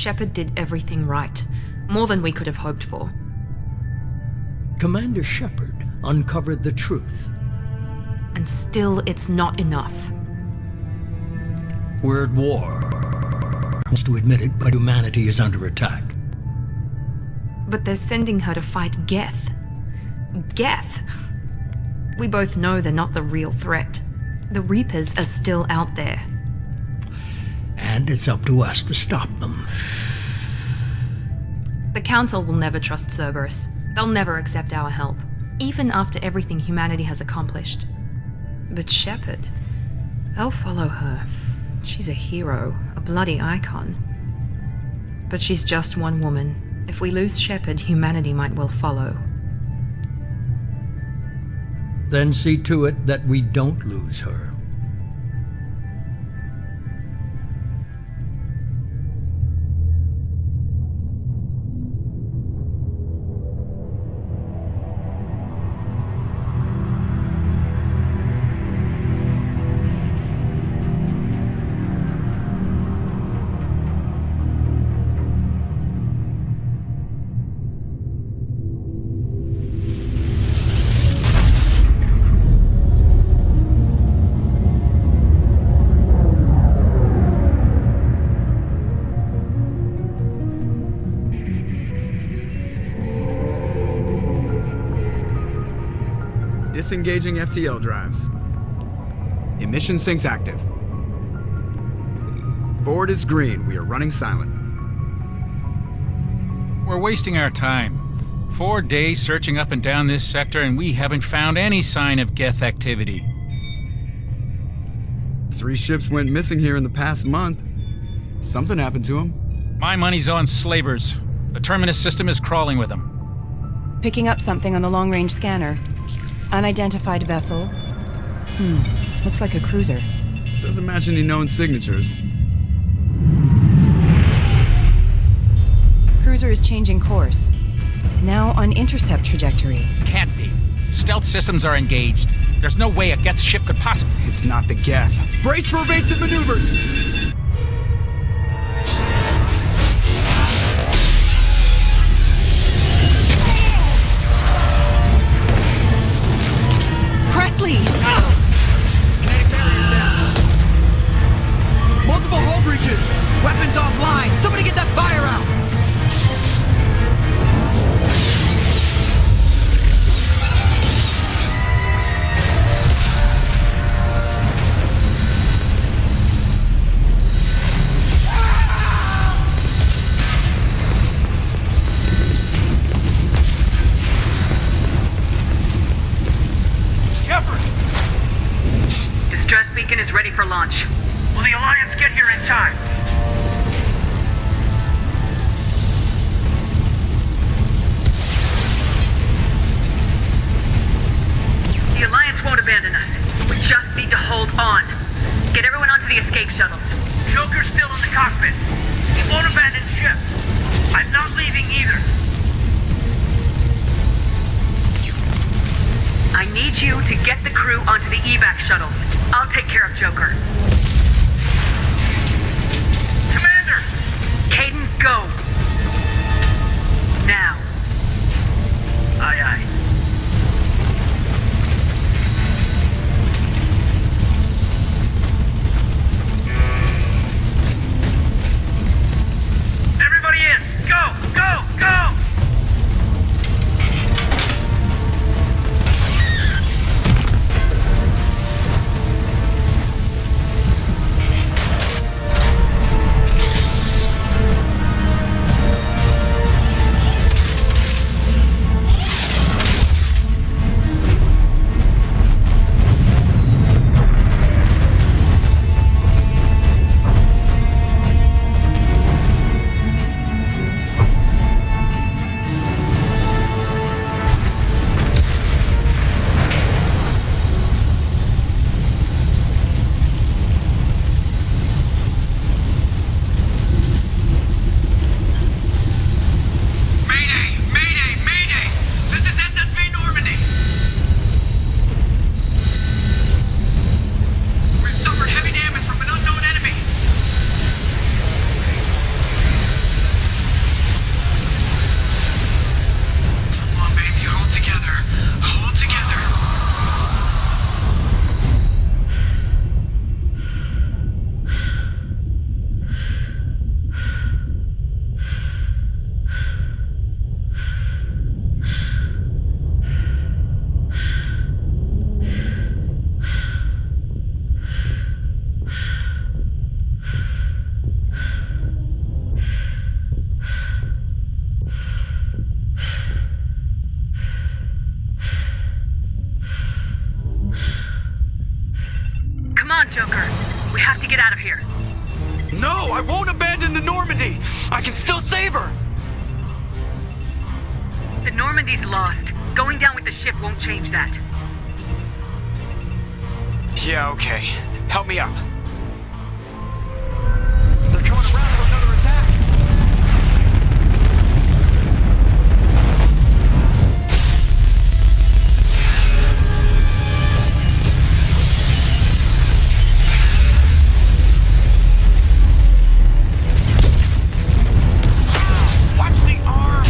Shepard did everything right. More than we could have hoped for. Commander Shepard uncovered the truth. And still, it's not enough. We're at war. Wants to admit it, but humanity is under attack. But they're sending her to fight Geth. Geth! We both know they're not the real threat. The Reapers are still out there. And it's up to us to stop them. The Council will never trust Cerberus. They'll never accept our help, even after everything humanity has accomplished. But Shepard, they'll follow her. She's a hero, a bloody icon. But she's just one woman. If we lose Shepard, humanity might well follow. Then see to it that we don't lose her. Disengaging FTL drives. Emission sinks active. Board is green. We are running silent. We're wasting our time. 4 days searching up and down this sector, and we haven't found any sign of Geth activity. 3 ships went missing here in the past month. Something happened to them. My money's on slavers. The Terminus system is crawling with them. Picking up something on the long-range scanner. Unidentified vessel. Looks like a cruiser. Doesn't match any known signatures. Cruiser is changing course. Now on intercept trajectory. Can't be. Stealth systems are engaged. There's no way a Geth ship could possibly... It's not the Geth. Brace for evasive maneuvers! Presley! Kinetic barriers down. Multiple hull breaches. Weapons offline. Somebody get that fire out. Distress beacon is ready for launch. Will the Alliance get here in time? The Alliance won't abandon us. We just need to hold on. Get everyone onto the escape shuttles. Joker's still in the cockpit. He won't abandon ship. I'm not leaving either. I need you to get the crew onto the evac shuttles. I'll take care of Joker. Commander! Caden, go! Now. Aye, aye. Everybody in! Go! Go! Go! on, Joker. We have to get out of here. No, I won't abandon the Normandy! I can still save her! The Normandy's lost. Going down with the ship won't change that. Yeah, okay. Help me up. They're coming around for another attack! Watch the arm!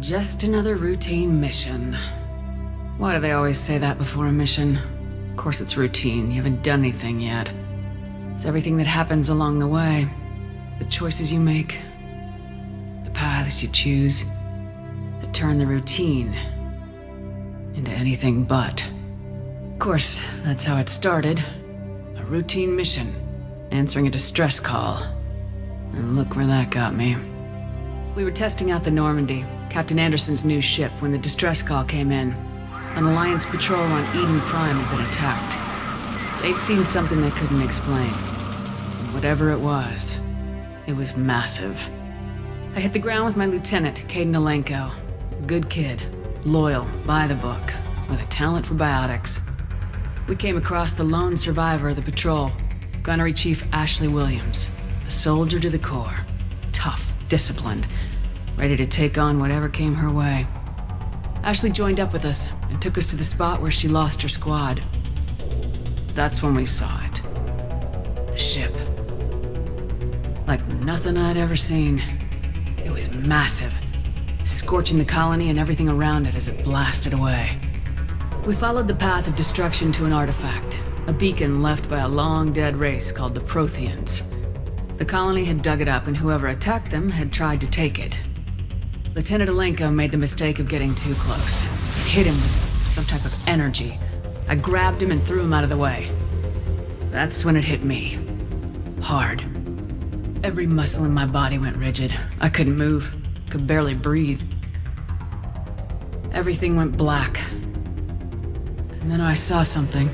Just another routine mission. Why do they always say that before a mission? Of course it's routine, you haven't done anything yet. It's everything that happens along the way. The choices you make, the paths you choose, that turn the routine into anything but. Of course, that's how it started. A routine mission, answering a distress call. And look where that got me. We were testing out the Normandy, Captain Anderson's new ship, when the distress call came in. An Alliance patrol on Eden Prime had been attacked. They'd seen something they couldn't explain. And whatever it was massive. I hit the ground with my lieutenant, Caden Alenko. A good kid, loyal, by the book, with a talent for biotics. We came across the lone survivor of the patrol, Gunnery Chief Ashley Williams, a soldier to the core, tough, disciplined, ready to take on whatever came her way. Ashley joined up with us and took us to the spot where she lost her squad. That's when we saw it. The ship. Like nothing I'd ever seen. It was massive, scorching the colony and everything around it as it blasted away. We followed the path of destruction to an artifact, a beacon left by a long-dead race called the Protheans. The colony had dug it up, and whoever attacked them had tried to take it. Lieutenant Alenko made the mistake of getting too close. It hit him with some type of energy. I grabbed him and threw him out of the way. That's when it hit me. Hard. Every muscle in my body went rigid. I couldn't move, could barely breathe. Everything went black. And then I saw something.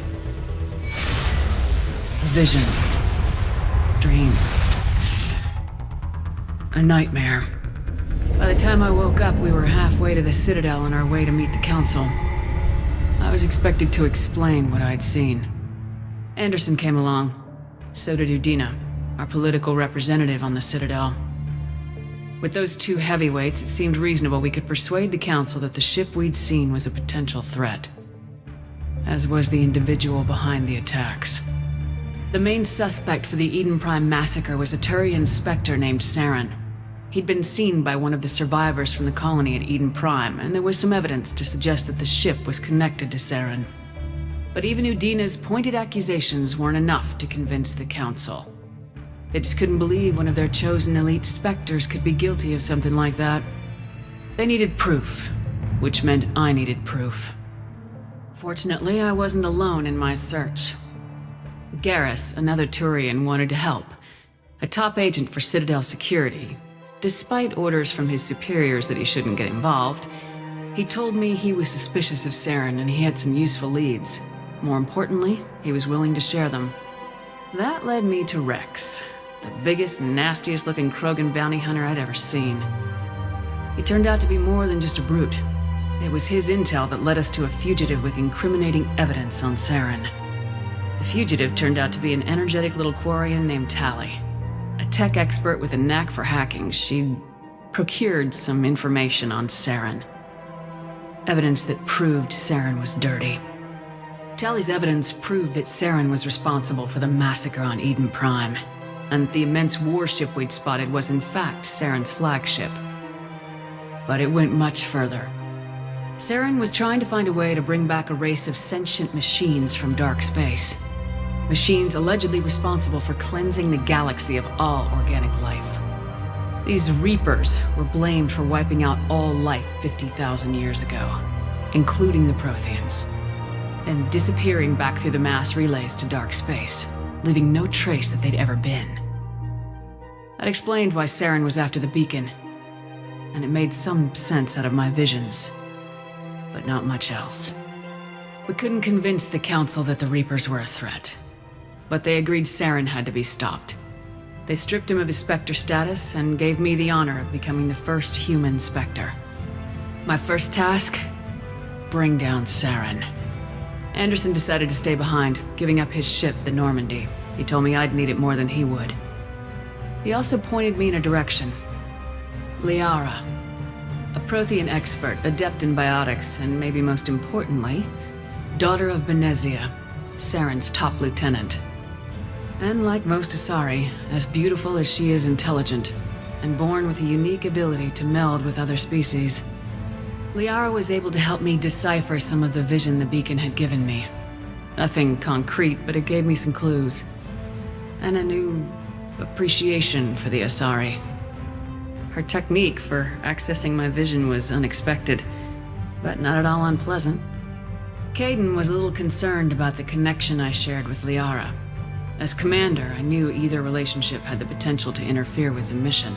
A vision. Dream. A nightmare. By the time I woke up, we were halfway to the Citadel on our way to meet the Council. I was expected to explain what I'd seen. Anderson came along. So did Udina, our political representative on the Citadel. With those two heavyweights, it seemed reasonable we could persuade the Council that the ship we'd seen was a potential threat. As was the individual behind the attacks. The main suspect for the Eden Prime massacre was a Turian Spectre named Saren. He'd been seen by one of the survivors from the colony at Eden Prime, and there was some evidence to suggest that the ship was connected to Saren. But even Udina's pointed accusations weren't enough to convince the Council. They just couldn't believe one of their chosen elite Spectres could be guilty of something like that. They needed proof, which meant I needed proof. Fortunately, I wasn't alone in my search. Garrus, another Turian, wanted to help. A top agent for Citadel Security. Despite orders from his superiors that he shouldn't get involved, he told me he was suspicious of Saren and he had some useful leads. More importantly, he was willing to share them. That led me to Rex, the biggest, nastiest looking Krogan bounty hunter I'd ever seen. He turned out to be more than just a brute. It was his intel that led us to a fugitive with incriminating evidence on Saren. The fugitive turned out to be an energetic little Quarian named Tali. A tech expert with a knack for hacking, she'd procured some information on Saren. Evidence that proved Saren was dirty. Tali's evidence proved that Saren was responsible for the massacre on Eden Prime, and the immense warship we'd spotted was in fact Saren's flagship. But it went much further. Saren was trying to find a way to bring back a race of sentient machines from dark space. Machines allegedly responsible for cleansing the galaxy of all organic life. These Reapers were blamed for wiping out all life 50,000 years ago, including the Protheans, then disappearing back through the mass relays to dark space, leaving no trace that they'd ever been. That explained why Saren was after the beacon, and it made some sense out of my visions, but not much else. We couldn't convince the Council that the Reapers were a threat, but they agreed Saren had to be stopped. They stripped him of his Spectre status and gave me the honor of becoming the first human Spectre. My first task? Bring down Saren. Anderson decided to stay behind, giving up his ship, the Normandy. He told me I'd need it more than he would. He also pointed me in a direction. Liara, a Prothean expert, adept in biotics, and maybe most importantly, daughter of Benezia, Saren's top lieutenant. And like most Asari, as beautiful as she is intelligent, and born with a unique ability to meld with other species. Liara was able to help me decipher some of the vision the beacon had given me. Nothing concrete, but it gave me some clues. And a new appreciation for the Asari. Her technique for accessing my vision was unexpected, but not at all unpleasant. Kaidan was a little concerned about the connection I shared with Liara. As commander, I knew either relationship had the potential to interfere with the mission.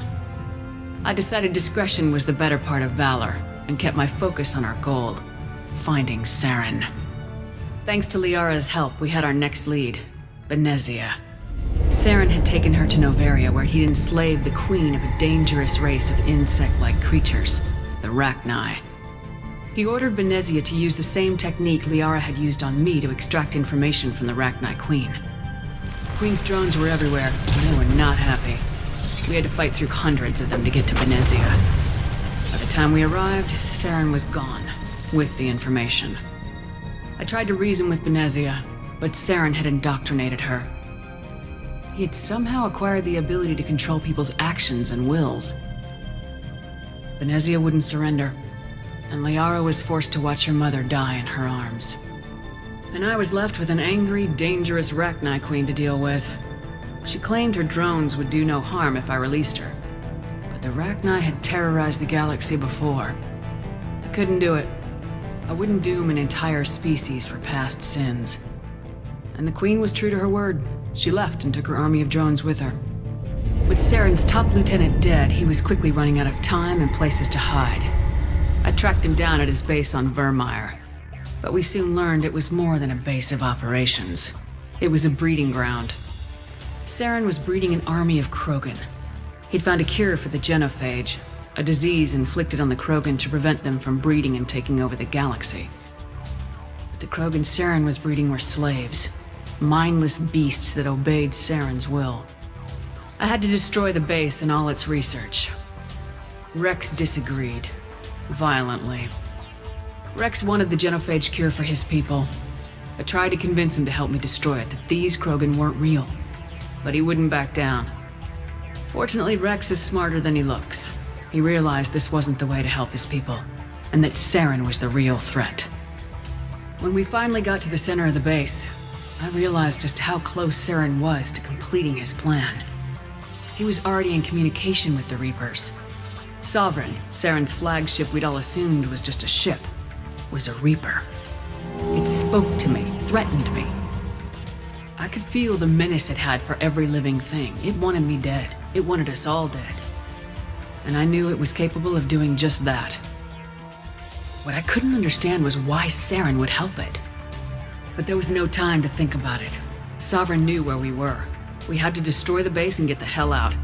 I decided discretion was the better part of valor, and kept my focus on our goal, finding Saren. Thanks to Liara's help, we had our next lead, Benezia. Saren had taken her to Noveria, where he'd enslaved the queen of a dangerous race of insect-like creatures, the Rachni. He ordered Benezia to use the same technique Liara had used on me to extract information from the Rachni queen. Queen's drones were everywhere, and they were not happy. We had to fight through hundreds of them to get to Benezia. By the time we arrived, Saren was gone, with the information. I tried to reason with Benezia, but Saren had indoctrinated her. He had somehow acquired the ability to control people's actions and wills. Benezia wouldn't surrender, and Liara was forced to watch her mother die in her arms. And I was left with an angry, dangerous Rachni queen to deal with. She claimed her drones would do no harm if I released her. But the Rachni had terrorized the galaxy before. I couldn't do it. I wouldn't doom an entire species for past sins. And the queen was true to her word. She left and took her army of drones with her. With Saren's top lieutenant dead, he was quickly running out of time and places to hide. I tracked him down at his base on Vermeer. But we soon learned it was more than a base of operations. It was a breeding ground. Saren was breeding an army of Krogan. He'd found a cure for the genophage, a disease inflicted on the Krogan to prevent them from breeding and taking over the galaxy. But the Krogan Saren was breeding were slaves, mindless beasts that obeyed Saren's will. I had to destroy the base and all its research. Rex disagreed, violently. Rex wanted the genophage cure for his people. I tried to convince him to help me destroy it, that these Krogan weren't real. But he wouldn't back down. Fortunately, Rex is smarter than he looks. He realized this wasn't the way to help his people, and that Saren was the real threat. When we finally got to the center of the base, I realized just how close Saren was to completing his plan. He was already in communication with the Reapers. Sovereign, Saren's flagship we'd all assumed was just a ship, was a Reaper. It spoke to me, threatened me. I could feel the menace it had for every living thing. It wanted me dead. It wanted us all dead. And I knew it was capable of doing just that. What I couldn't understand was why Saren would help it. But there was no time to think about it. Sovereign knew where we were. We had to destroy the base and get the hell out.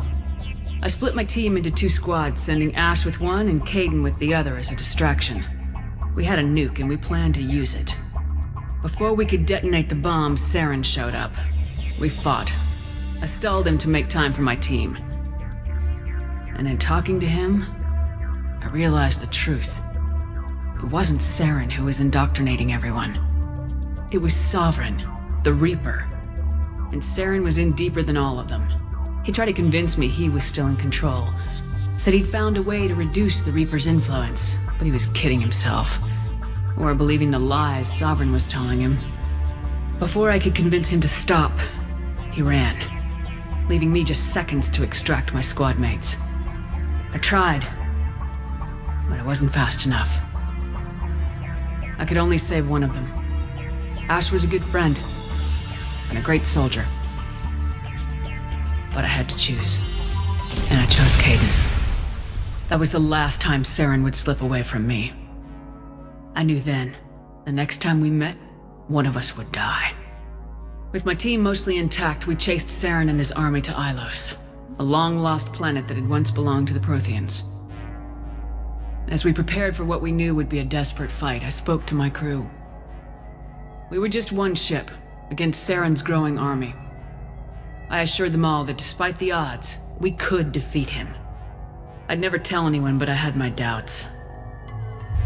I split my team into 2 squads, sending Ash with one and Kaidan with the other as a distraction. We had a nuke and we planned to use it. Before we could detonate the bomb, Saren showed up. We fought. I stalled him to make time for my team. And in talking to him, I realized the truth. It wasn't Saren who was indoctrinating everyone. It was Sovereign, the Reaper. And Saren was in deeper than all of them. He tried to convince me he was still in control. Said he'd found a way to reduce the Reaper's influence, but he was kidding himself. Or believing the lies Sovereign was telling him. Before I could convince him to stop, he ran, leaving me just seconds to extract my squad mates. I tried, but I wasn't fast enough. I could only save one of them. Ash was a good friend, and a great soldier. But I had to choose, and I chose Kaidan. That was the last time Saren would slip away from me. I knew then, the next time we met, one of us would die. With my team mostly intact, we chased Saren and his army to Ilos, a long-lost planet that had once belonged to the Protheans. As we prepared for what we knew would be a desperate fight, I spoke to my crew. We were just one ship, against Saren's growing army. I assured them all that despite the odds, we could defeat him. I'd never tell anyone, but I had my doubts.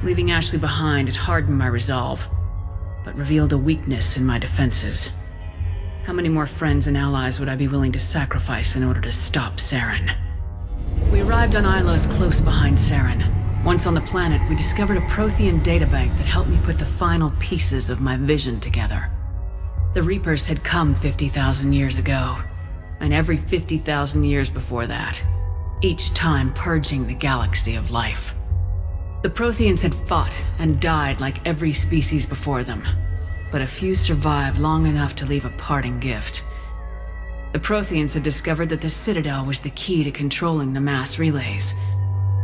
Leaving Ashley behind had hardened my resolve, but revealed a weakness in my defenses. How many more friends and allies would I be willing to sacrifice in order to stop Saren? We arrived on Ilos close behind Saren. Once on the planet, we discovered a Prothean databank that helped me put the final pieces of my vision together. The Reapers had come 50,000 years ago, and every 50,000 years before that, each time purging the galaxy of life. The Protheans had fought and died like every species before them, but a few survived long enough to leave a parting gift. The Protheans had discovered that the Citadel was the key to controlling the mass relays.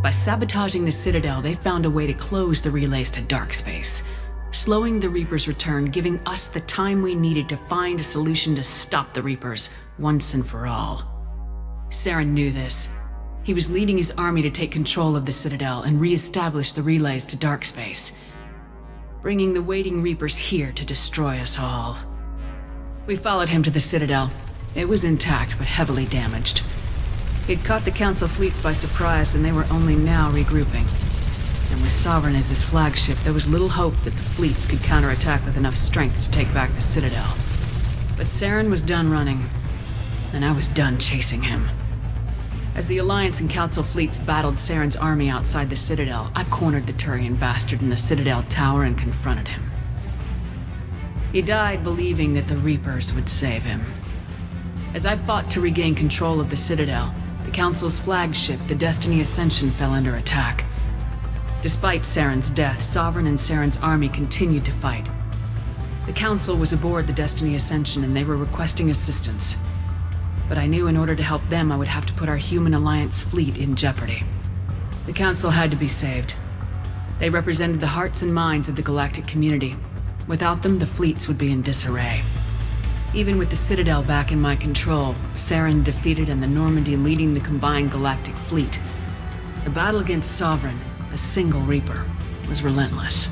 By sabotaging the Citadel, they found a way to close the relays to dark space, slowing the Reapers' return, giving us the time we needed to find a solution to stop the Reapers once and for all. Saren knew this. He was leading his army to take control of the Citadel and re-establish the relays to dark space, bringing the waiting Reapers here to destroy us all. We followed him to the Citadel. It was intact, but heavily damaged. He'd caught the Council fleets by surprise, and they were only now regrouping. And with Sovereign as his flagship, there was little hope that the fleets could counterattack with enough strength to take back the Citadel. But Saren was done running, and I was done chasing him. As the Alliance and Council fleets battled Saren's army outside the Citadel, I cornered the Turian bastard in the Citadel tower and confronted him. He died believing that the Reapers would save him. As I fought to regain control of the Citadel, the Council's flagship, the Destiny Ascension, fell under attack. Despite Saren's death, Sovereign and Saren's army continued to fight. The Council was aboard the Destiny Ascension and they were requesting assistance. But I knew in order to help them, I would have to put our human Alliance fleet in jeopardy. The Council had to be saved. They represented the hearts and minds of the galactic community. Without them, the fleets would be in disarray. Even with the Citadel back in my control, Saren defeated and the Normandy leading the combined galactic fleet, the battle against Sovereign, a single Reaper, was relentless.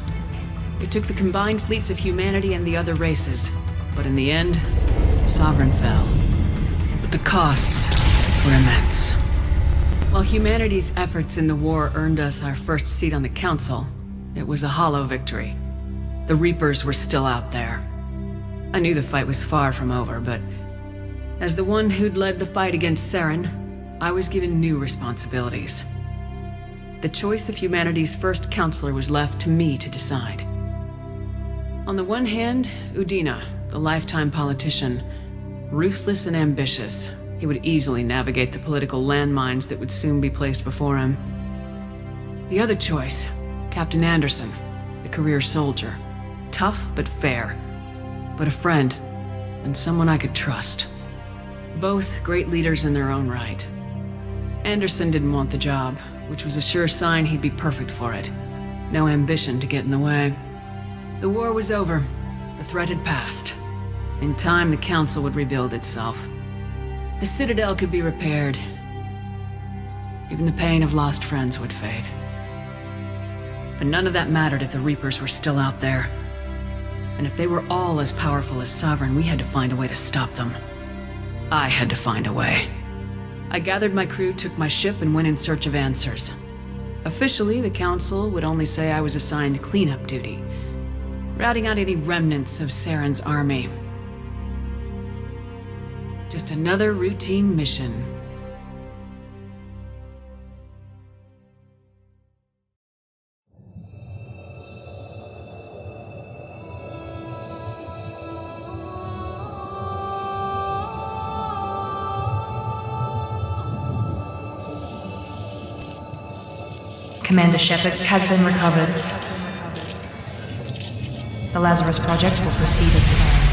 It took the combined fleets of humanity and the other races, but in the end, Sovereign fell. But the costs were immense. While humanity's efforts in the war earned us our first seat on the Council, it was a hollow victory. The Reapers were still out there. I knew the fight was far from over, but as the one who'd led the fight against Saren, I was given new responsibilities. The choice of humanity's first counselor was left to me to decide. On the one hand, Udina, the lifetime politician. Ruthless and ambitious, he would easily navigate the political landmines that would soon be placed before him. The other choice, Captain Anderson, the career soldier. Tough but fair. But a friend, and someone I could trust. Both great leaders in their own right. Anderson didn't want the job, which was a sure sign he'd be perfect for it. No ambition to get in the way. The war was over. The threat had passed. In time, the Council would rebuild itself. The Citadel could be repaired. Even the pain of lost friends would fade. But none of that mattered if the Reapers were still out there. And if they were all as powerful as Sovereign, we had to find a way to stop them. I had to find a way. I gathered my crew, took my ship, and went in search of answers. Officially, the Council would only say I was assigned cleanup duty, routing out any remnants of Saren's army. Just another routine mission. Commander Shepard has been recovered. The Lazarus Project will proceed as planned.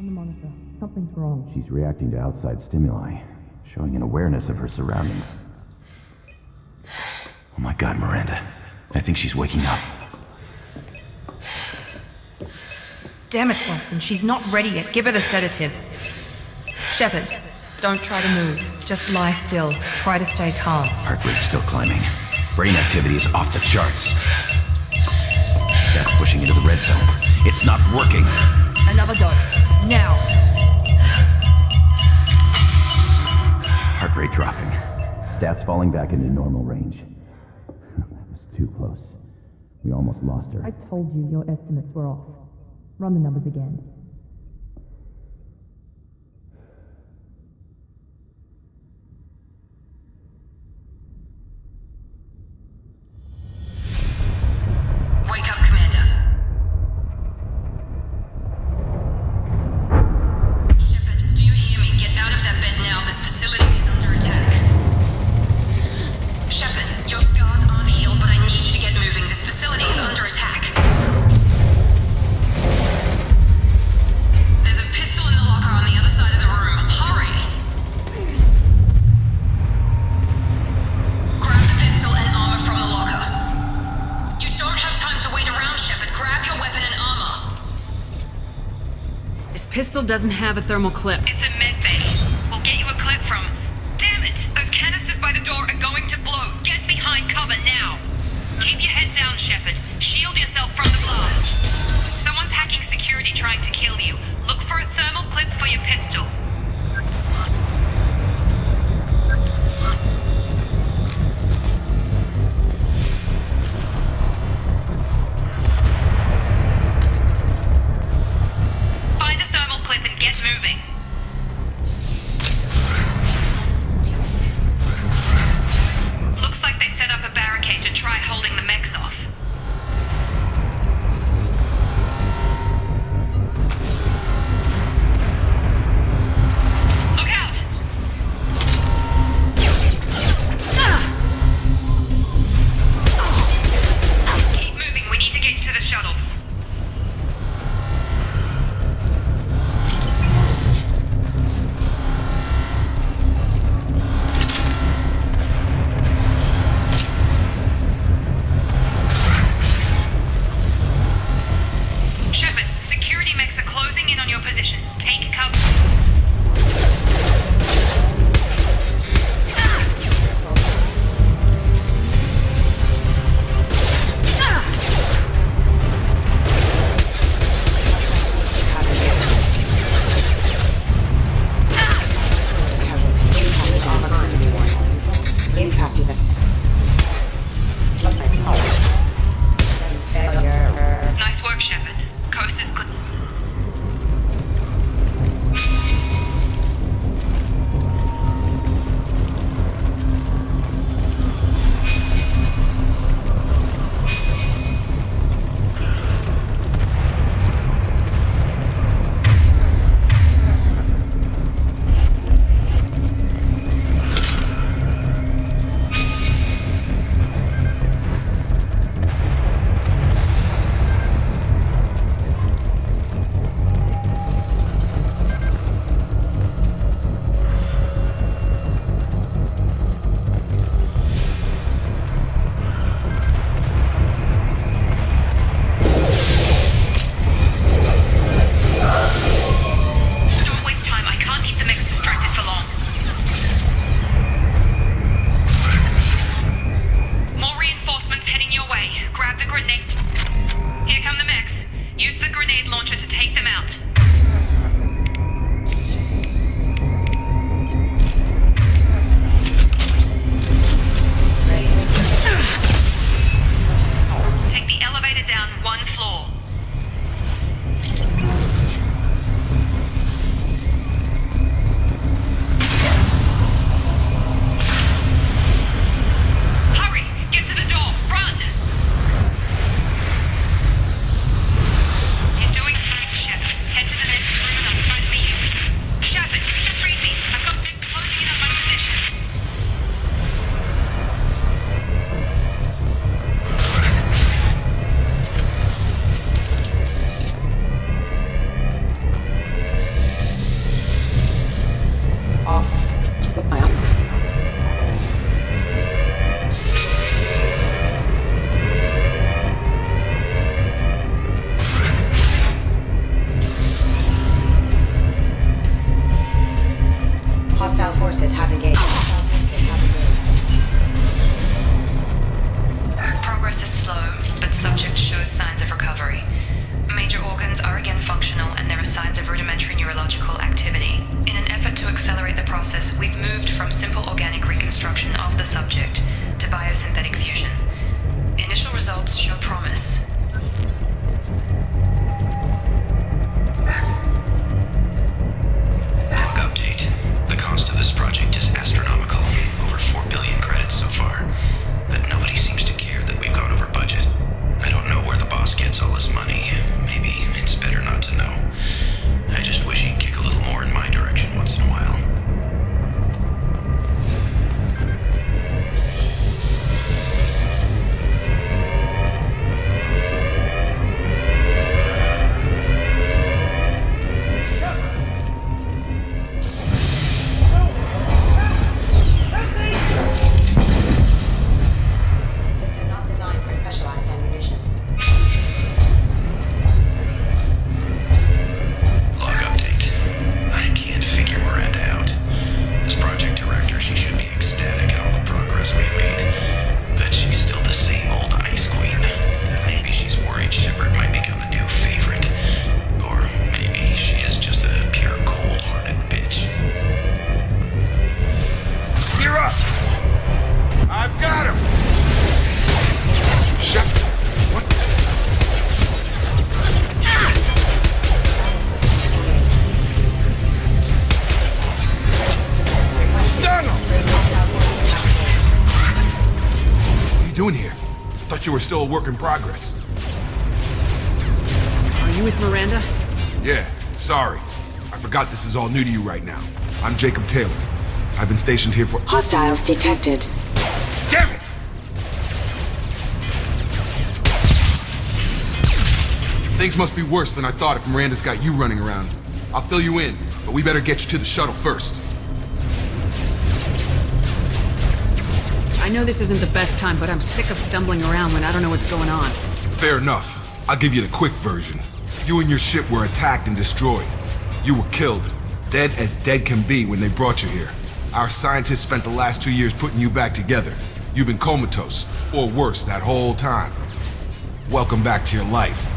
the monitor. Something's wrong. She's reacting to outside stimuli, showing an awareness of her surroundings. Oh my god, Miranda. I think she's waking up. Damn it, Watson. She's not ready yet. Give her the sedative. Shepard, don't try to move. Just lie still. Try to stay calm. Heart rate's still climbing. Brain activity is off the charts. Stats pushing into the red zone. It's not working. Another dose. Now. Heart rate dropping. Stats falling back into normal range. That was too close. We almost lost her. I told you your estimates were off. Run the numbers again. Wake up, Commander. Shepard, do you hear me? Get out of that bed now. This facility is under attack. Shepard, your scars aren't healed, but I need you to get moving. This facility is under attack. There's a pistol in the locker on the other side of the room. Hurry! Grab the pistol and armor from the locker. You don't have time to wait around, Shepard. Grab your weapon and armor. This pistol doesn't have a thermal clip. It's a med bay. We'll get you a clip from... Damn it! Those canisters by the door are going to blow. Get behind cover now. Keep your head down, Shepard. Shield yourself from the blast. Someone's hacking security trying to kill you. Look for a thermal clip for your pistol. Find a thermal clip and get moving. Thought you were still a work in progress. Are you with Miranda? Yeah, sorry. I forgot this is all new to you right now. I'm Jacob Taylor. I've been stationed here for— Hostiles detected. Damn it! Things must be worse than I thought if Miranda's got you running around. I'll fill you in, but we better get you to the shuttle first. I know this isn't the best time, but I'm sick of stumbling around when I don't know what's going on. Fair enough. I'll give you the quick version. You and your ship were attacked and destroyed. You were killed. Dead as dead can be when they brought you here. Our scientists spent the last 2 years putting you back together. You've been comatose, or worse, that whole time. Welcome back to your life.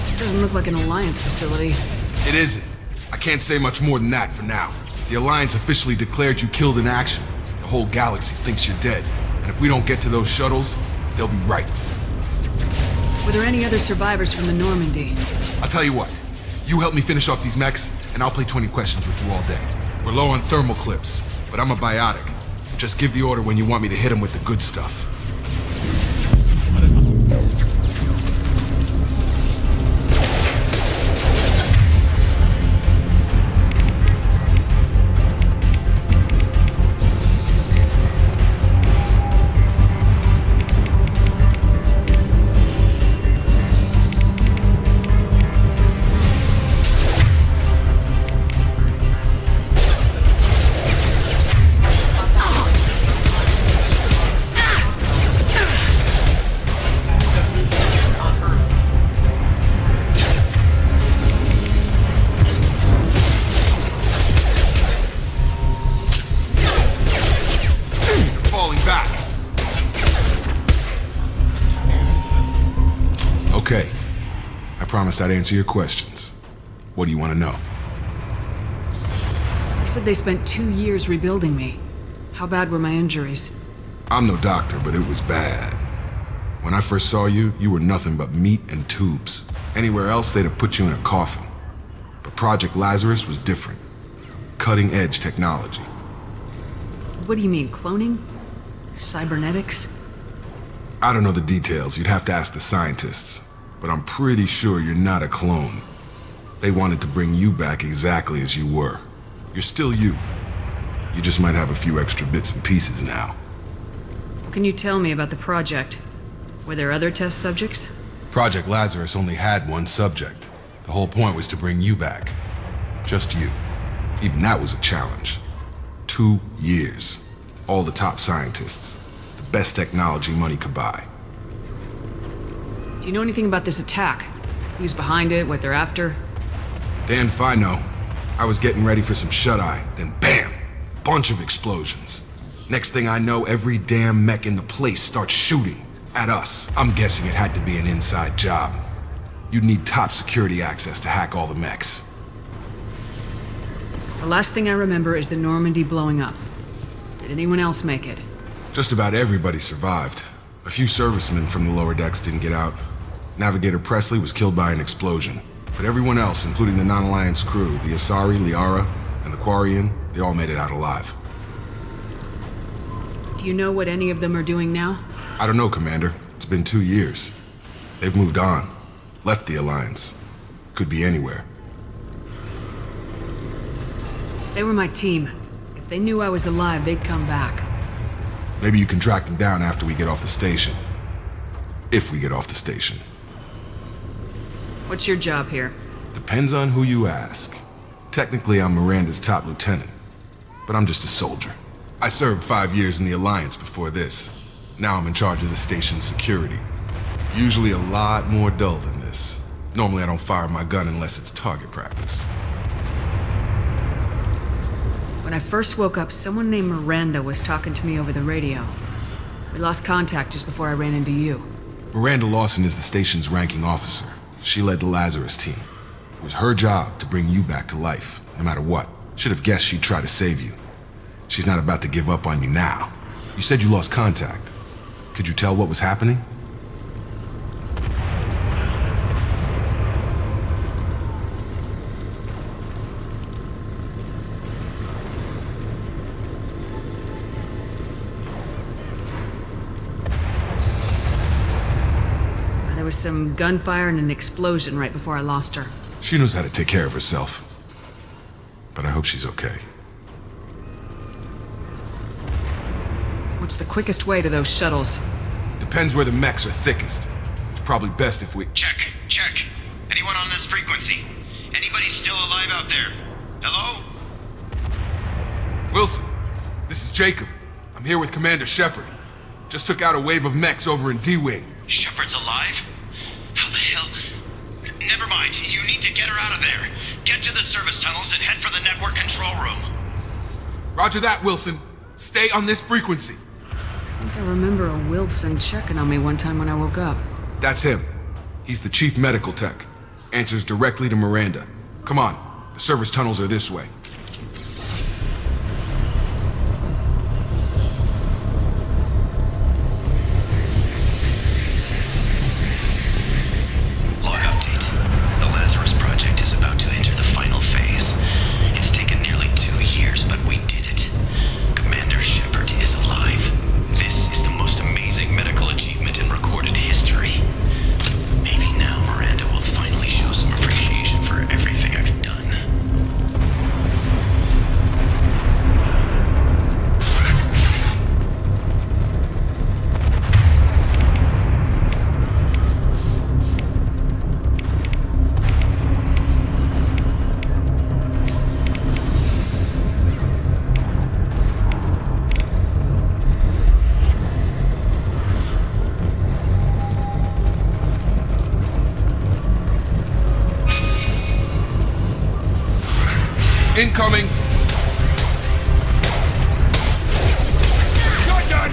This doesn't look like an Alliance facility. It isn't. I can't say much more than that for now. The Alliance officially declared you killed in action. The whole galaxy thinks you're dead. And if we don't get to those shuttles, they'll be right. Were there any other survivors from the Normandy? I'll tell you what. You help me finish off these mechs, and I'll play 20 questions with you all day. We're low on thermal clips, but I'm a biotic. Just give the order when you want me to hit them with the good stuff. Okay. I promised I'd answer your questions. What do you want to know? You said they spent 2 years rebuilding me. How bad were my injuries? I'm no doctor, but it was bad. When I first saw you, you were nothing but meat and tubes. Anywhere else, they'd have put you in a coffin. But Project Lazarus was different. Cutting-edge technology. What do you mean, cloning? Cybernetics? I don't know the details. You'd have to ask the scientists. But I'm pretty sure you're not a clone. They wanted to bring you back exactly as you were. You're still you. You just might have a few extra bits and pieces now. What can you tell me about the project? Were there other test subjects? Project Lazarus only had one subject. The whole point was to bring you back. Just you. Even that was a challenge. 2 years. All the top scientists. The best technology money could buy. Do you know anything about this attack? Who's behind it, what they're after? Damned if I know. I was getting ready for some shut-eye, then bam! Bunch of explosions. Next thing I know, every damn mech in the place starts shooting at us. I'm guessing it had to be an inside job. You'd need top security access to hack all the mechs. The last thing I remember is the Normandy blowing up. Did anyone else make it? Just about everybody survived. A few servicemen from the lower decks didn't get out. Navigator Presley was killed by an explosion. But everyone else, including the non-Alliance crew, the Asari, Liara, and the Quarian, they all made it out alive. Do you know what any of them are doing now? I don't know, Commander. It's been 2 years. They've moved on. Left the Alliance. Could be anywhere. They were my team. If they knew I was alive, they'd come back. Maybe you can track them down after we get off the station. If we get off the station. What's your job here? Depends on who you ask. Technically, I'm Miranda's top lieutenant. But I'm just a soldier. I served 5 years in the Alliance before this. Now I'm in charge of the station's security. Usually a lot more dull than this. Normally I don't fire my gun unless it's target practice. When I first woke up, someone named Miranda was talking to me over the radio. We lost contact just before I ran into you. Miranda Lawson is the station's ranking officer. She led the Lazarus team. It was her job to bring you back to life, no matter what. Should have guessed she'd try to save you. She's not about to give up on you now. You said you lost contact. Could you tell what was happening? There was some gunfire and an explosion right before I lost her. She knows how to take care of herself. But I hope she's okay. What's the quickest way to those shuttles? Depends where the mechs are thickest. It's probably best if we... Check. Anyone on this frequency? Anybody still alive out there? Hello? Wilson, this is Jacob. I'm here with Commander Shepard. Just took out a wave of mechs over in D-Wing. Shepard's alive? How the hell? Never mind. You need to get her out of there. Get to the service tunnels and head for the network control room. Roger that, Wilson. Stay on this frequency. I think I remember a Wilson checking on me one time when I woke up. That's him. He's the chief medical tech. Answers directly to Miranda. Come on. The service tunnels are this way. Log update. The Lazarus Project is about to enter the final phase. It's taken nearly 2 years, but we did it. Commander Shepard is alive. This is the most amazing medical achievement in recorded history. Maybe now Miranda will finally show some appreciation for everything I've done. Incoming! Shotgun!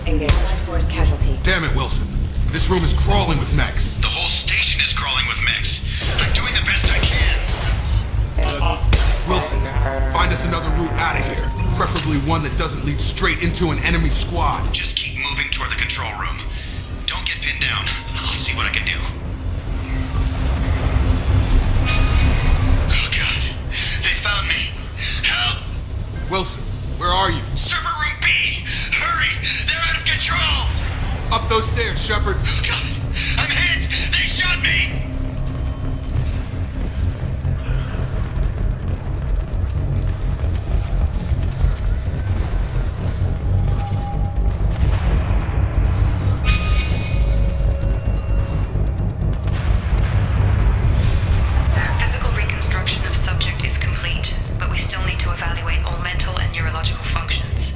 Engage. Force casualty. Damn it, Wilson. This room is crawling with mechs. The whole station is crawling with mechs. I'm doing the best I can. Wilson, find us another route out of here. Preferably one that doesn't lead straight into an enemy squad. Just keep moving toward the control room. Don't get pinned down. I'll see what I can do. Oh God, they found me. Help! Wilson, where are you? Server room B! Hurry! They're out of control! Up those stairs, Shepard. Oh God, I'm hit! They shot me! Physical reconstruction of subject is complete, but we still need to evaluate all mental and neurological functions.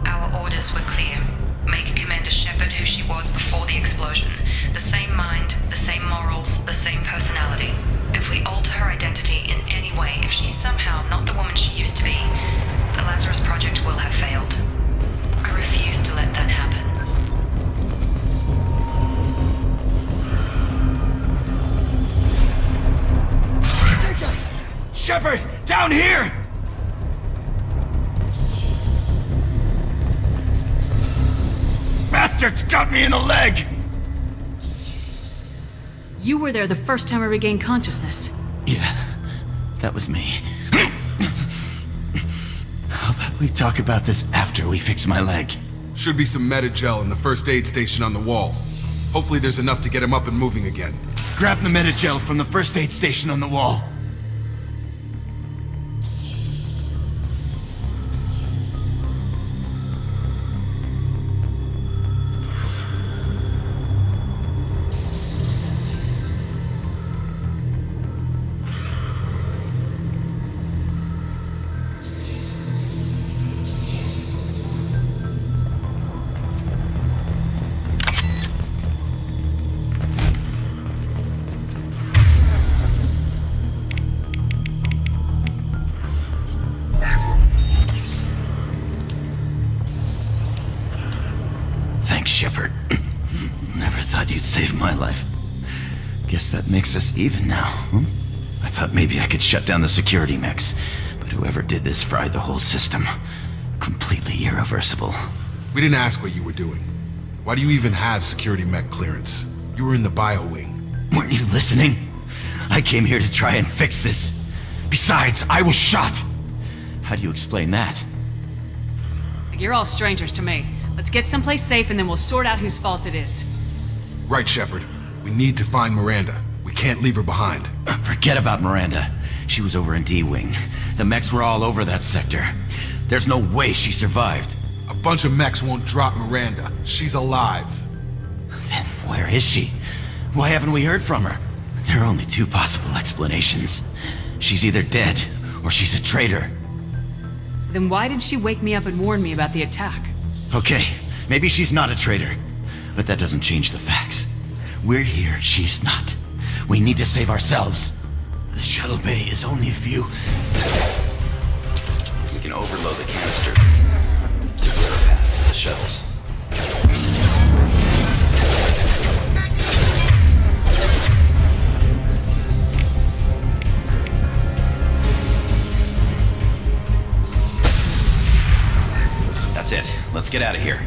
Our orders were clear. Make Commander Shepard who she was before the explosion. The same mind, the same morals, the same personality. If we alter her identity in any way, if she's somehow not the woman she used to be, the Lazarus Project will have failed. I refuse to let that happen. Shepard! Down here! Bastards got me in the leg! You were there the first time I regained consciousness. Yeah, that was me. How about we talk about this after we fix my leg? Should be some Metagel in the first aid station on the wall. Hopefully there's enough to get him up and moving again. Grab the Metagel from the first aid station on the wall. Thanks, Shepard. Never thought you'd save my life. Guess that makes us even now, huh? I thought maybe I could shut down the security mechs, but whoever did this fried the whole system. Completely irreversible. We didn't ask what you were doing. Why do you even have security mech clearance? You were in the bio wing. Weren't you listening? I came here to try and fix this. Besides, I was shot. How do you explain that? You're all strangers to me. Let's get someplace safe and then we'll sort out whose fault it is. Right, Shepard. We need to find Miranda. We can't leave her behind. Forget about Miranda. She was over in D-Wing. The mechs were all over that sector. There's no way she survived. A bunch of mechs won't drop Miranda. She's alive. Then where is she? Why haven't we heard from her? There are only two possible explanations. She's either dead, or she's a traitor. Then why did she wake me up and warn me about the attack? Okay, maybe she's not a traitor. But that doesn't change the facts. We're here, she's not. We need to save ourselves. The shuttle bay is only a few... We can overload the canister to clear a path to the shuttles. That's it. Let's get out of here.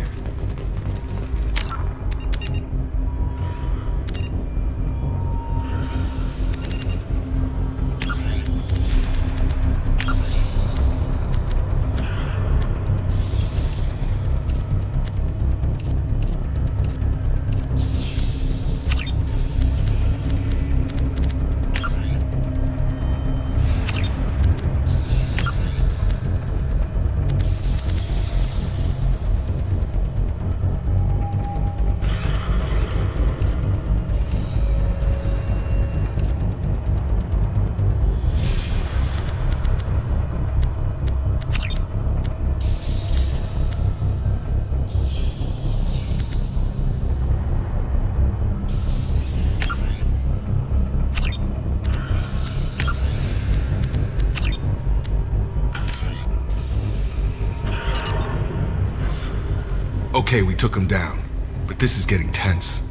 Okay, we took him down, but this is getting tense.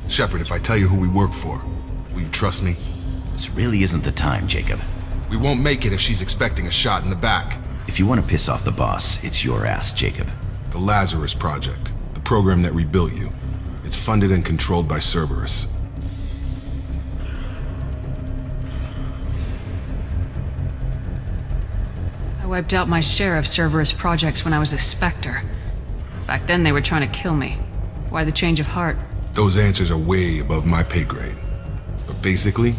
Shepard, if I tell you who we work for, will you trust me? This really isn't the time, Jacob. We won't make it if she's expecting a shot in the back. If you want to piss off the boss, it's your ass, Jacob. The Lazarus Project, the program that rebuilt you. It's funded and controlled by Cerberus. I wiped out my share of Cerberus projects when I was a Spectre. Back then they were trying to kill me. Why the change of heart? Those answers are way above my pay grade. But basically,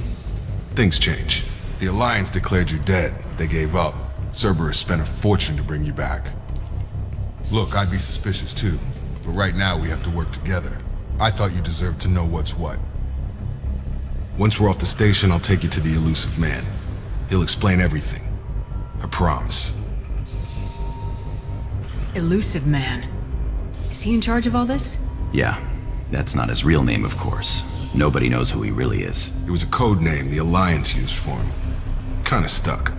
things change. The Alliance declared you dead. They gave up. Cerberus spent a fortune to bring you back. Look, I'd be suspicious too, but right now we have to work together. I thought you deserved to know what's what. Once we're off the station, I'll take you to the Elusive Man. He'll explain everything. I promise. Elusive Man. Is he in charge of all this? Yeah, that's not his real name, of course. Nobody knows who he really is. It was a code name the Alliance used for him. Kinda stuck.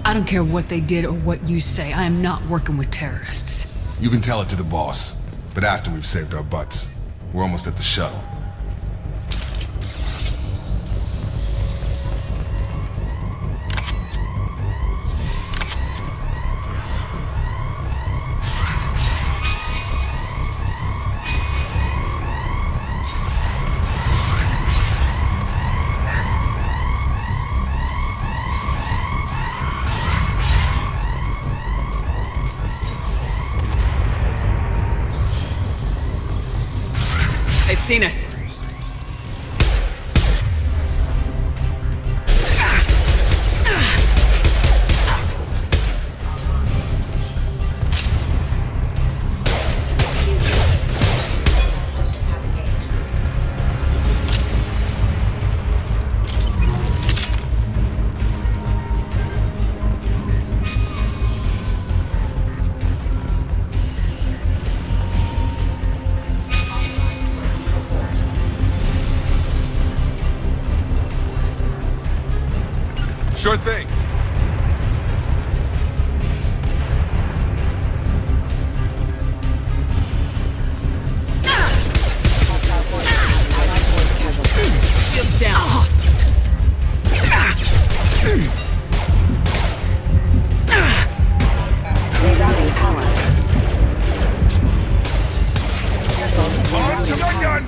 I don't care what they did or what you say. I am not working with terrorists. You can tell it to the boss, but after we've saved our butts. We're almost at the shuttle. They've seen us. Sure thing. Shields down. On to my gun!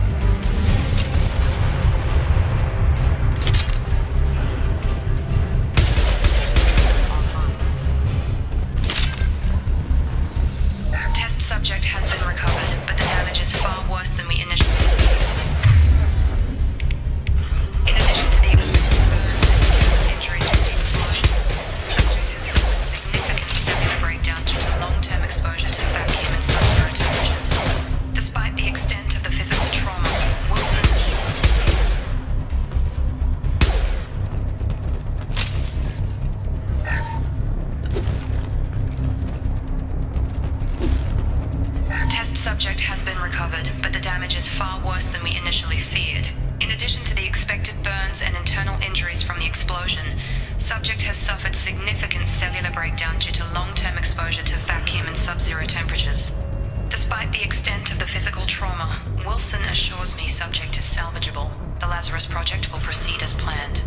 Subject has been recovered, but the damage is far worse than we initially feared. In addition to the expected burns and internal injuries from the explosion, Subject has suffered significant cellular breakdown due to long-term exposure to vacuum and sub-zero temperatures. Despite the extent of the physical trauma, Wilson assures me Subject is salvageable. The Lazarus Project will proceed as planned.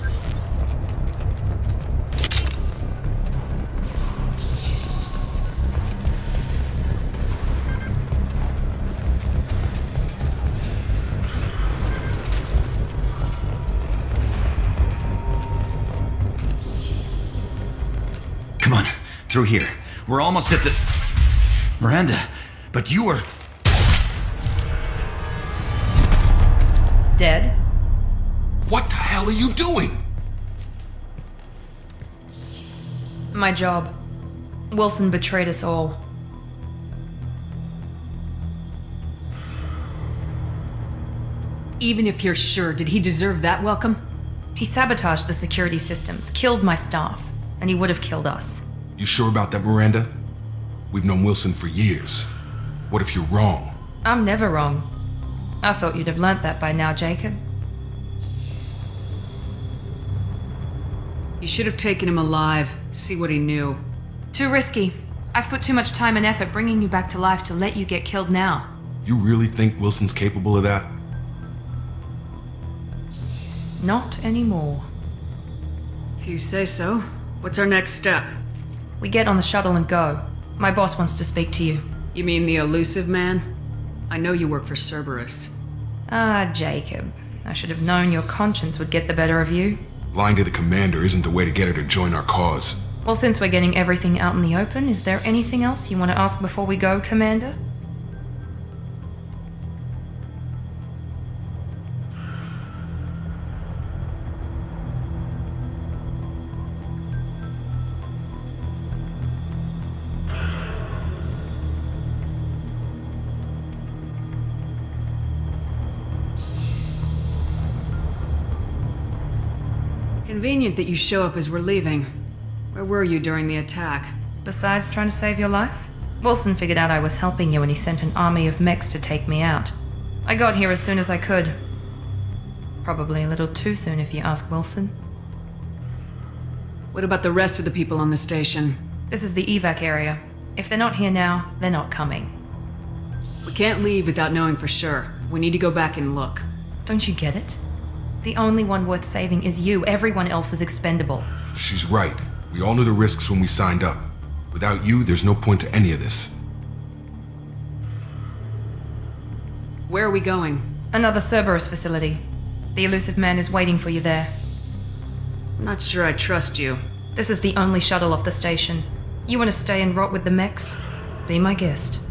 Come on, through here. We're almost at the... Miranda, but you were... Dead? What the hell are you doing? My job. Wilson betrayed us all. Even if you're sure, did he deserve that welcome? He sabotaged the security systems, killed my staff, and he would have killed us. You sure about that, Miranda? We've known Wilson for years. What if you're wrong? I'm never wrong. I thought you'd have learnt that by now, Jacob. You should have taken him alive, see what he knew. Too risky. I've put too much time and effort bringing you back to life to let you get killed now. You really think Wilson's capable of that? Not anymore. If you say so. What's our next step? We get on the shuttle and go. My boss wants to speak to you. You mean the elusive man? I know you work for Cerberus. Ah, Jacob. I should have known your conscience would get the better of you. Lying to the commander isn't the way to get her to join our cause. Well, since we're getting everything out in the open, is there anything else you want to ask before we go, Commander? Convenient that you show up as we're leaving. Where were you during the attack? Besides trying to save your life? Wilson figured out I was helping you and he sent an army of mechs to take me out. I got here as soon as I could. Probably a little too soon if you ask Wilson. What about the rest of the people on the station? This is the evac area. If they're not here now, they're not coming. We can't leave without knowing for sure. We need to go back and look. Don't you get it? The only one worth saving is you. Everyone else is expendable. She's right. We all knew the risks when we signed up. Without you, there's no point to any of this. Where are we going? Another Cerberus facility. The elusive man is waiting for you there. I'm not sure I trust you. This is the only shuttle off the station. You want to stay and rot with the mechs? Be my guest.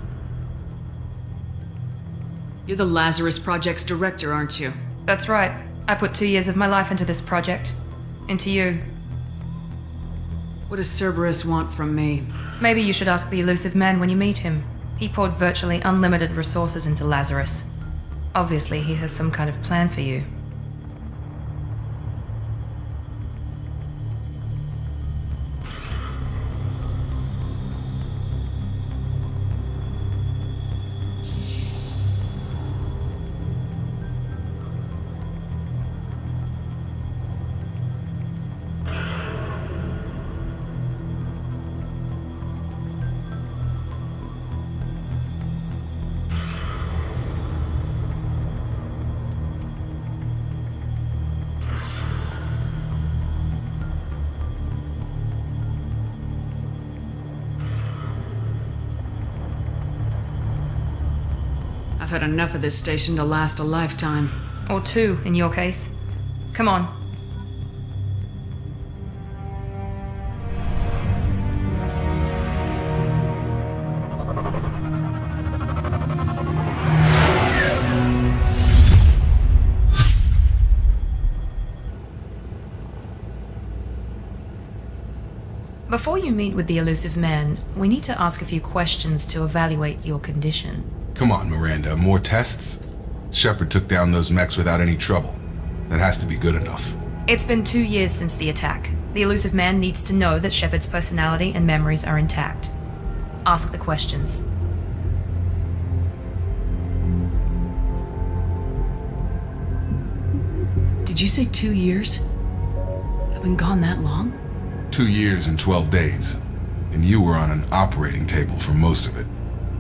You're the Lazarus Project's director, aren't you? That's right. I put 2 years of my life into this project. Into you. What does Cerberus want from me? Maybe you should ask the elusive man when you meet him. He poured virtually unlimited resources into Lazarus. Obviously, he has some kind of plan for you. I've had enough of this station to last a lifetime. Or 2, in your case. Come on. Before you meet with the elusive man, we need to ask a few questions to evaluate your condition. Come on, Miranda, more tests? Shepard took down those mechs without any trouble. That has to be good enough. It's been 2 years since the attack. The elusive man needs to know that Shepard's personality and memories are intact. Ask the questions. Did you say 2 years? I've been gone that long? 2 years and 12 days. And you were on an operating table for most of it.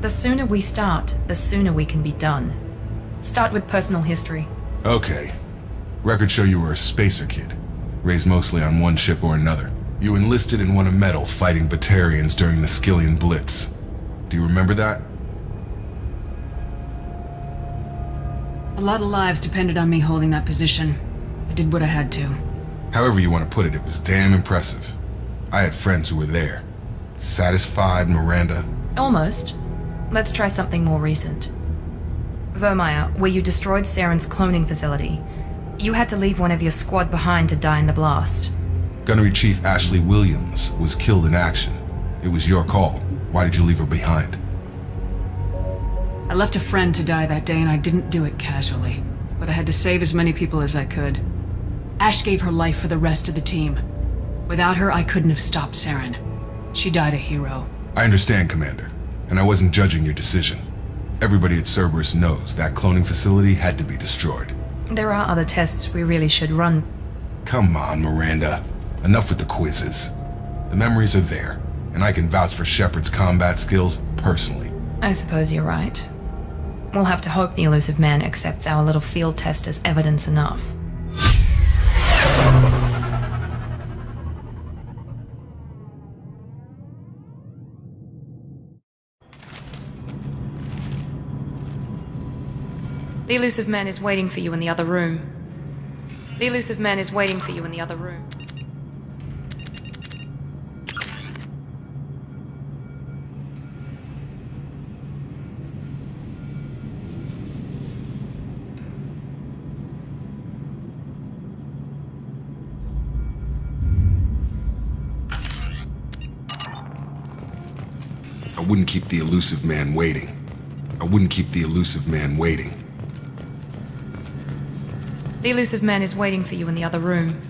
The sooner we start, the sooner we can be done. Start with personal history. Okay. Records show you were a spacer kid, raised mostly on one ship or another. You enlisted and won a medal fighting Batarians during the Skillian Blitz. Do you remember that? A lot of lives depended on me holding that position. I did what I had to. However you want to put it, it was damn impressive. I had friends who were there. Satisfied, Miranda? Almost. Let's try something more recent. Vermeer, where you destroyed Saren's cloning facility. You had to leave one of your squad behind to die in the blast. Gunnery Chief Ashley Williams was killed in action. It was your call. Why did you leave her behind? I left a friend to die that day and I didn't do it casually. But I had to save as many people as I could. Ash gave her life for the rest of the team. Without her, I couldn't have stopped Saren. She died a hero. I understand, Commander. And I wasn't judging your decision. Everybody at Cerberus knows that cloning facility had to be destroyed. There are other tests we really should run. Come on, Miranda. Enough with the quizzes. The memories are there, and I can vouch for Shepard's combat skills personally. I suppose you're right. We'll have to hope the Elusive Man accepts our little field test as evidence enough. The Elusive Man is waiting for you in the other room. The Elusive Man is waiting for you in the other room. I wouldn't keep the Elusive Man waiting. I wouldn't keep the Elusive Man waiting. The Elusive Man is waiting for you in the other room.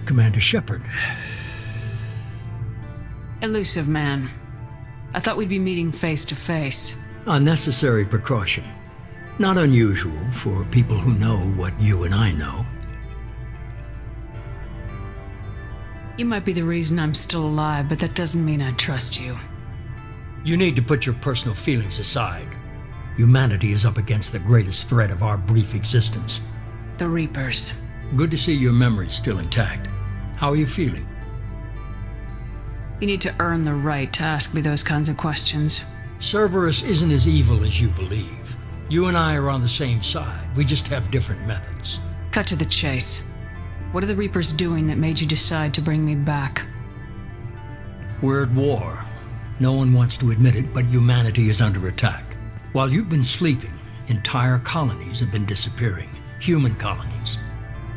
Commander Shepard. Elusive Man. I thought we'd be meeting face to face. A necessary precaution. Not unusual for people who know what you and I know. You might be the reason I'm still alive, but that doesn't mean I trust you. You need to put your personal feelings aside. Humanity is up against the greatest threat of our brief existence. The Reapers. Good to see your memory's still intact. How are you feeling? You need to earn the right to ask me those kinds of questions. Cerberus isn't as evil as you believe. You and I are on the same side. We just have different methods. Cut to the chase. What are the Reapers doing that made you decide to bring me back? We're at war. No one wants to admit it, but humanity is under attack. While you've been sleeping, entire colonies have been disappearing. Human colonies.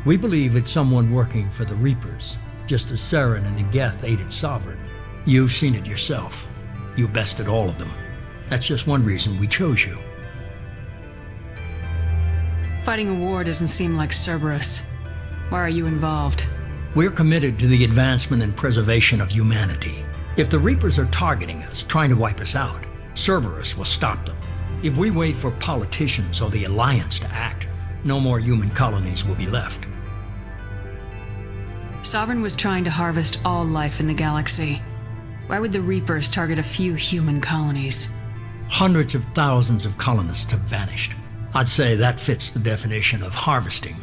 We believe it's someone working for the Reapers, just as Saren and Negeth aided Sovereign. You've seen it yourself. You bested all of them. That's just one reason we chose you. Fighting a war doesn't seem like Cerberus. Why are you involved? We're committed to the advancement and preservation of humanity. If the Reapers are targeting us, trying to wipe us out, Cerberus will stop them. If we wait for politicians or the Alliance to act, no more human colonies will be left. Sovereign was trying to harvest all life in the galaxy. Why would the Reapers target a few human colonies? Hundreds of thousands of colonists have vanished. I'd say that fits the definition of harvesting.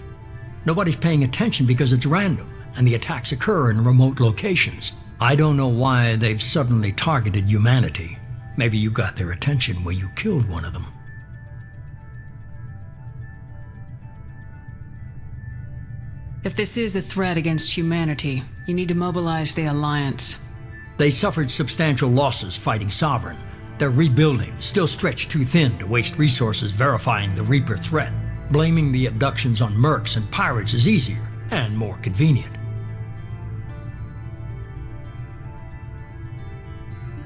Nobody's paying attention because it's random, and the attacks occur in remote locations. I don't know why they've suddenly targeted humanity. Maybe you got their attention when you killed one of them. If this is a threat against humanity, you need to mobilize the Alliance. They suffered substantial losses fighting Sovereign. They're rebuilding, still stretched too thin to waste resources verifying the Reaper threat. Blaming the abductions on mercs and pirates is easier and more convenient.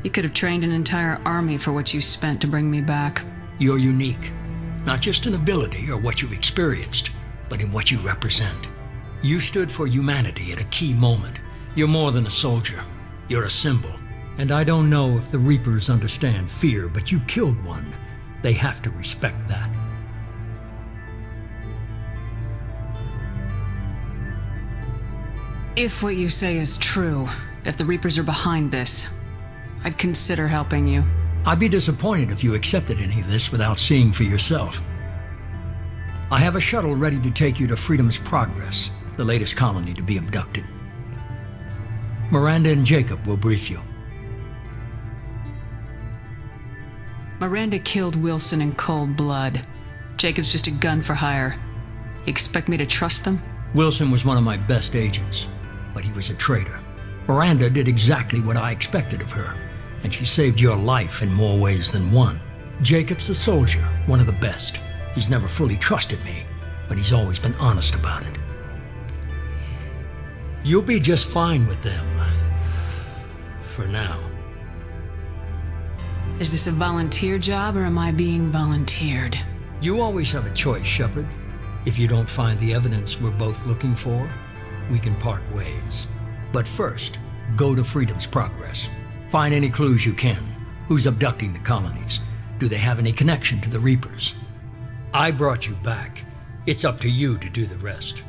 You could have trained an entire army for what you spent to bring me back. You're unique, not just in ability or what you've experienced, but in what you represent. You stood for humanity at a key moment. You're more than a soldier. You're a symbol. And I don't know if the Reapers understand fear, but you killed one. They have to respect that. If what you say is true, if the Reapers are behind this, I'd consider helping you. I'd be disappointed if you accepted any of this without seeing for yourself. I have a shuttle ready to take you to Freedom's Progress, the latest colony to be abducted. Miranda and Jacob will brief you. Miranda killed Wilson in cold blood. Jacob's just a gun for hire. You expect me to trust them? Wilson was one of my best agents, but he was a traitor. Miranda did exactly what I expected of her, and she saved your life in more ways than one. Jacob's a soldier, one of the best. He's never fully trusted me, but he's always been honest about it. You'll be just fine with them. For now. Is this a volunteer job, or am I being volunteered? You always have a choice, Shepard. If you don't find the evidence we're both looking for, we can part ways. But first, go to Freedom's Progress. Find any clues you can. Who's abducting the colonies? Do they have any connection to the Reapers? I brought you back. It's up to you to do the rest.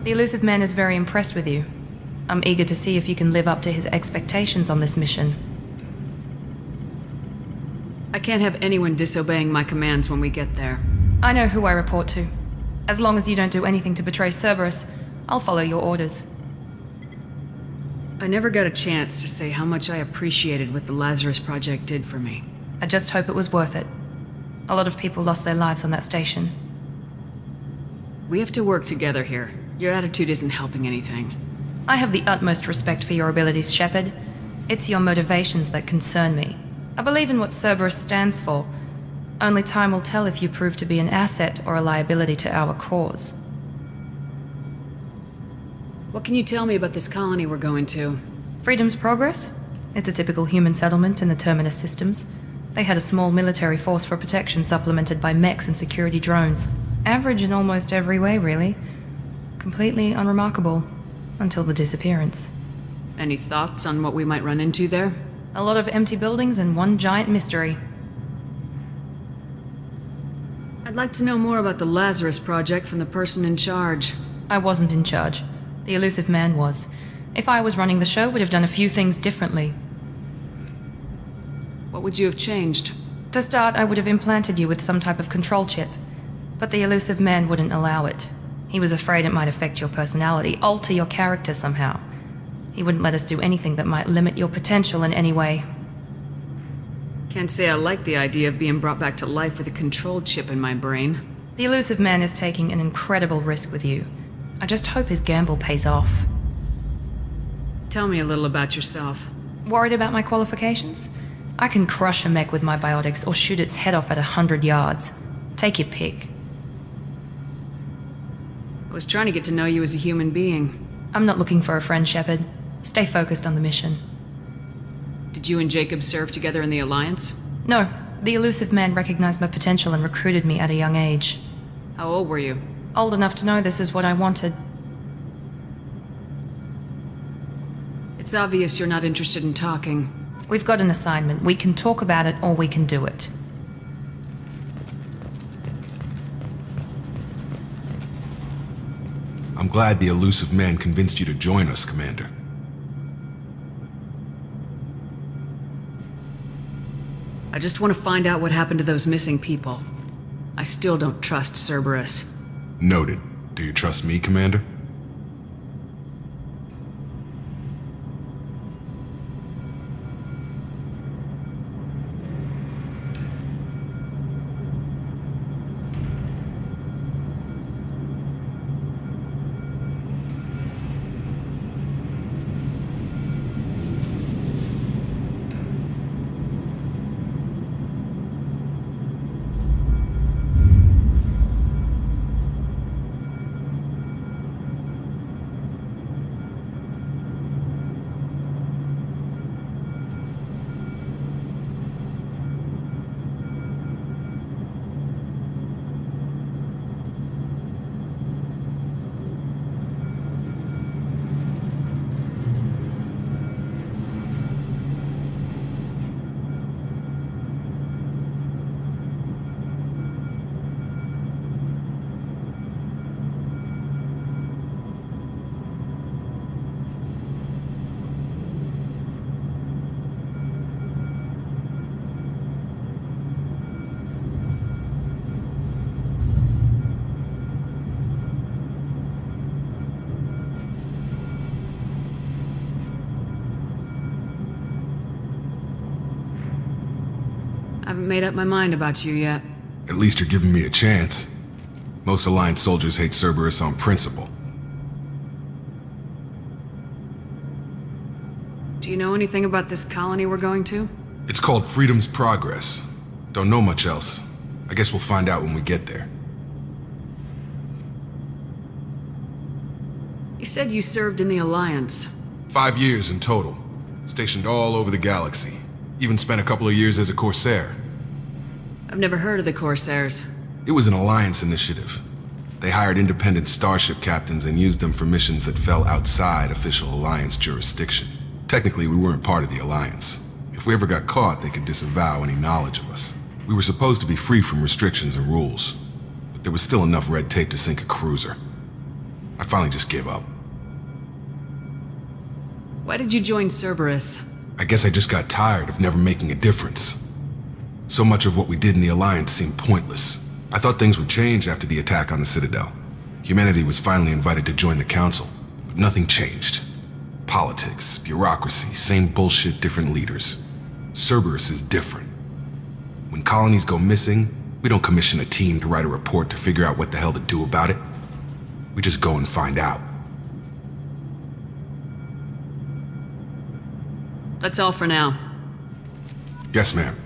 The Elusive Man is very impressed with you. I'm eager to see if you can live up to his expectations on this mission. I can't have anyone disobeying my commands when we get there. I know who I report to. As long as you don't do anything to betray Cerberus, I'll follow your orders. I never got a chance to say how much I appreciated what the Lazarus Project did for me. I just hope it was worth it. A lot of people lost their lives on that station. We have to work together here. Your attitude isn't helping anything. I have the utmost respect for your abilities, Shepard. It's your motivations that concern me. I believe in what Cerberus stands for. Only time will tell if you prove to be an asset or a liability to our cause. What can you tell me about this colony we're going to? Freedom's Progress? It's a typical human settlement in the Terminus systems. They had a small military force for protection supplemented by mechs and security drones. Average in almost every way, really. Completely unremarkable. Until the disappearance. Any thoughts on what we might run into there? A lot of empty buildings and one giant mystery. I'd like to know more about the Lazarus Project from the person in charge. I wasn't in charge. The Elusive Man was. If I was running the show, would have done a few things differently. What would you have changed? To start, I would have implanted you with some type of control chip. But the Elusive Man wouldn't allow it. He was afraid it might affect your personality, alter your character somehow. He wouldn't let us do anything that might limit your potential in any way. Can't say I like the idea of being brought back to life with a control chip in my brain. The Elusive Man is taking an incredible risk with you. I just hope his gamble pays off. Tell me a little about yourself. Worried about my qualifications? I can crush a mech with my biotics or shoot its head off at 100 yards. Take your pick. I was trying to get to know you as a human being. I'm not looking for a friend, Shepard. Stay focused on the mission. Did you and Jacob serve together in the Alliance? No. The Elusive Man recognized my potential and recruited me at a young age. How old were you? Old enough to know this is what I wanted. It's obvious you're not interested in talking. We've got an assignment. We can talk about it or we can do it. I'm glad the Elusive Man convinced you to join us, Commander. I just want to find out what happened to those missing people. I still don't trust Cerberus. Noted. Do you trust me, Commander? I haven't made up my mind about you yet. At least you're giving me a chance. Most Alliance soldiers hate Cerberus on principle. Do you know anything about this colony we're going to? It's called Freedom's Progress. Don't know much else. I guess we'll find out when we get there. You said you served in the Alliance. 5 years in total. Stationed all over the galaxy. Even spent a couple of years as a Corsair. I've never heard of the Corsairs. It was an Alliance initiative. They hired independent starship captains and used them for missions that fell outside official Alliance jurisdiction. Technically, we weren't part of the Alliance. If we ever got caught, they could disavow any knowledge of us. We were supposed to be free from restrictions and rules, but there was still enough red tape to sink a cruiser. I finally just gave up. Why did you join Cerberus? I guess I just got tired of never making a difference. So much of what we did in the Alliance seemed pointless. I thought things would change after the attack on the Citadel. Humanity was finally invited to join the Council, but nothing changed. Politics, bureaucracy, same bullshit, different leaders. Cerberus is different. When colonies go missing, we don't commission a team to write a report to figure out what the hell to do about it. We just go and find out. That's all for now. Yes, ma'am.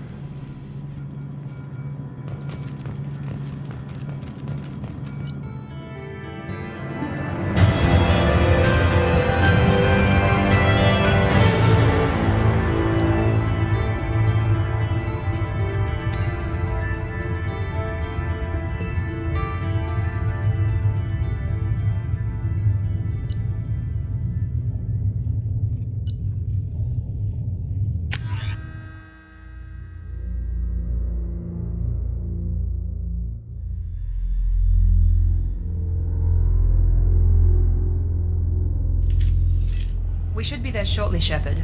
We should be there shortly, Shepard.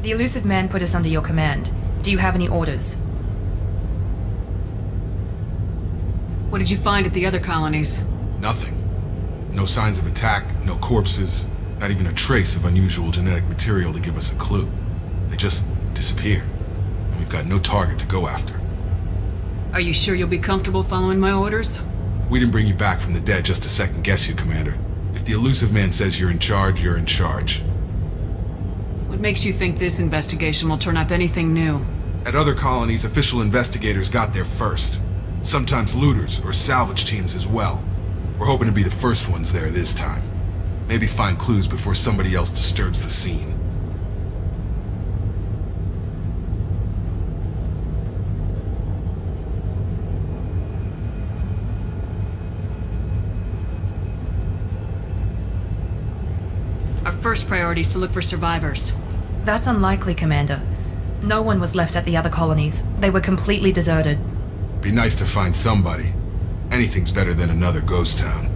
The elusive man put us under your command. Do you have any orders? What did you find at the other colonies? Nothing. No signs of attack, no corpses, not even a trace of unusual genetic material to give us a clue. They just disappear, and we've got no target to go after. Are you sure you'll be comfortable following my orders? We didn't bring you back from the dead just to second guess you, Commander. If the elusive man says you're in charge, you're in charge. What makes you think this investigation will turn up anything new? At other colonies, official investigators got there first. Sometimes looters or salvage teams as well. We're hoping to be the first ones there this time. Maybe find clues before somebody else disturbs the scene. Our first priority is to look for survivors. That's unlikely, Commander. No one was left at the other colonies. They were completely deserted. Be nice to find somebody. Anything's better than another ghost town.